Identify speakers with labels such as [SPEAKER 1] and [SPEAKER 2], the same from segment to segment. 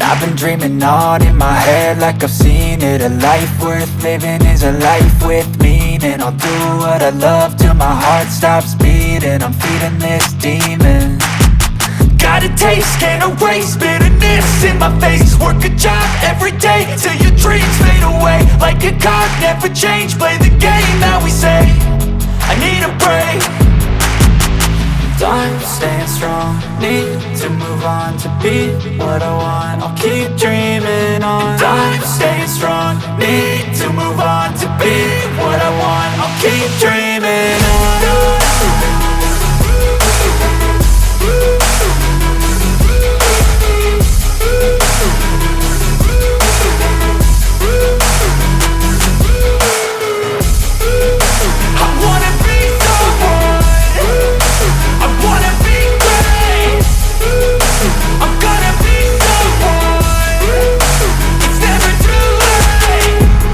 [SPEAKER 1] I've been dreaming on in my head like I've seen it. A life worth living is a life with meaning. I'll do what I love till my heart stops beating. I'm feeding this demon. Got a taste, can't erase bitterness in my face. Work a job every day till your dreams fade away. Like a card, never change, play the game that we say. I need a break. I'm staying strong, need to move on to be what I want. I'll keep dreaming on. I'm staying strong, need to move on to be what I want. I'll keep dreaming on.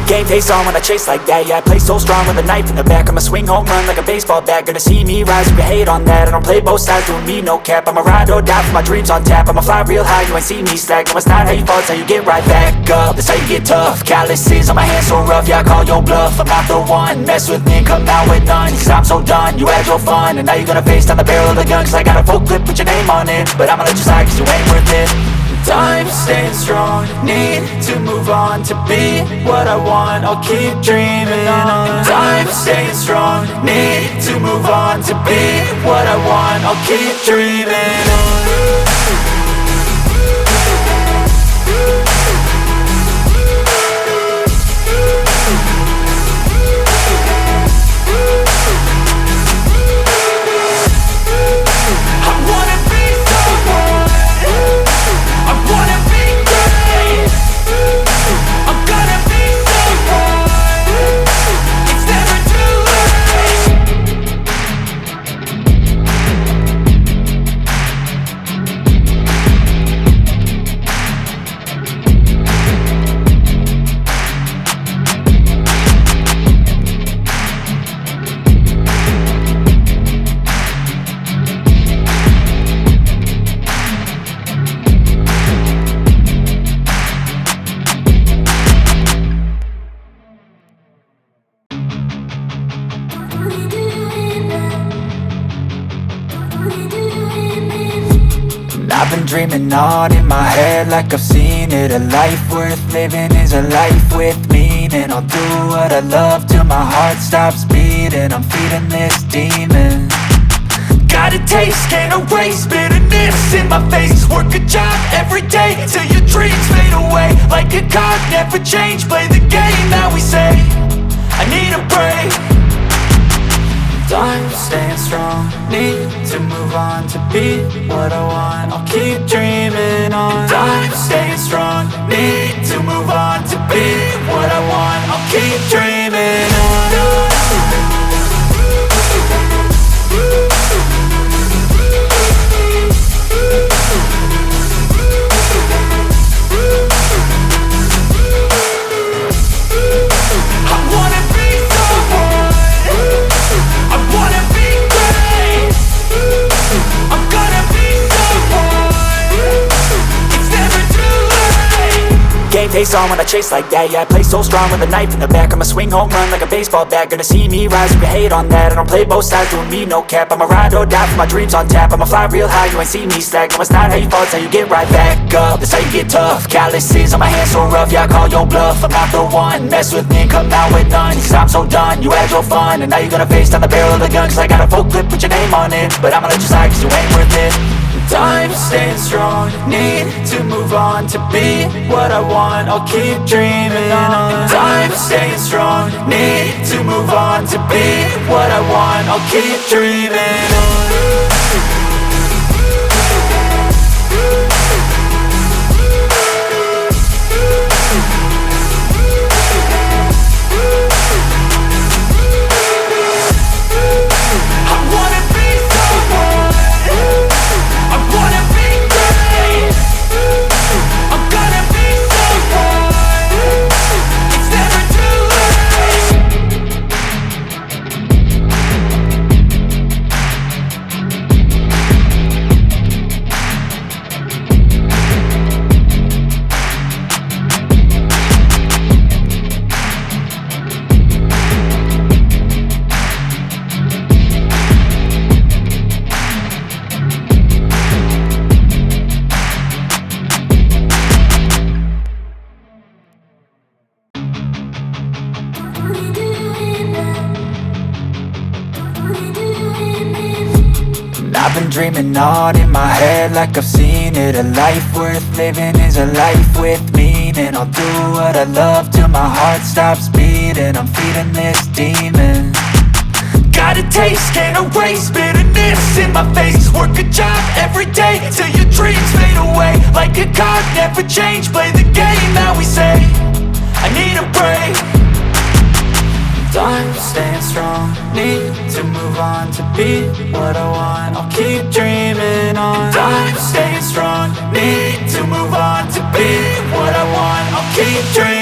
[SPEAKER 1] Game face on when I chase like that. Yeah, I play so strong with a knife in the back. I'ma swing home run like a baseball bat. Gonna see me rise if you hate on that. I don't play both sides, doing me no cap. I'ma ride or die for my dreams on tap. I'ma fly real high, you ain't see me slack. No, it's not how you fall, it's how you get right back up. That's how you get tough. Calluses on my hands so rough, yeah, I call your bluff. I'm not the one, mess with me and come out with none. Cause I'm so done, you had your fun. And now you're gonna face down the barrel of the gun. Cause I got a full clip, put your name on it. But I'ma let you slide cause you ain't worth it. I'm staying strong, need to move on to be what I want. I'll keep dreaming on. I'm staying strong, need to move on to be what I want. I'll keep dreaming on. I've been dreaming on in my head like I've seen it. A life worth living is a life with meaning. I'll do what I love till my heart stops beating. I'm feeding this demon. Got a taste, can't erase bitterness in my face. Work a job every day till your dreams fade away. Like a card, never change, play the game that we say. I need a break. I'm staying strong, need to move on to be what I want. I'll keep dreaming on. I'm staying strong, need to move on to be what I want. I'll keep dreaming on. Game face on when I chase like that. Yeah, I play so strong with a knife in the back. I'ma swing home run like a baseball bat. Gonna see me rise if you hate on that. I don't play both sides, doing me no cap. I'ma ride or die for my dreams on tap. I'ma fly real high, you ain't see me slack. No, it's not how you fall, it's how you get right back up. That's how you get tough. Calluses on my hands so rough, yeah, I call your bluff. I'm not the one, mess with me and come out with none. Cause I'm so done, you had your fun. And now you're gonna face down the barrel of the gun. Cause I got a full clip, put your name on it. But I'ma let you slide cause you ain't worth it. I'm staying strong, need to move on to be what I want. I'll keep dreaming on. I'm staying strong, need to move on to be what I want. I'll keep dreaming on. I've been dreaming on in my head like I've seen it. A life worth living is a life with meaning. I'll do what I love till my heart stops beating. I'm feeding this demon. Got a taste, can't erase bitterness in my face. Work a job every day till your dreams fade away. Like a card, never change, play the game that we say. I need a break. I'm staying strong, need to move on to be what I want. I'll keep dreaming on. I'm staying strong, need to move on to be what I want. I'll keep dreaming.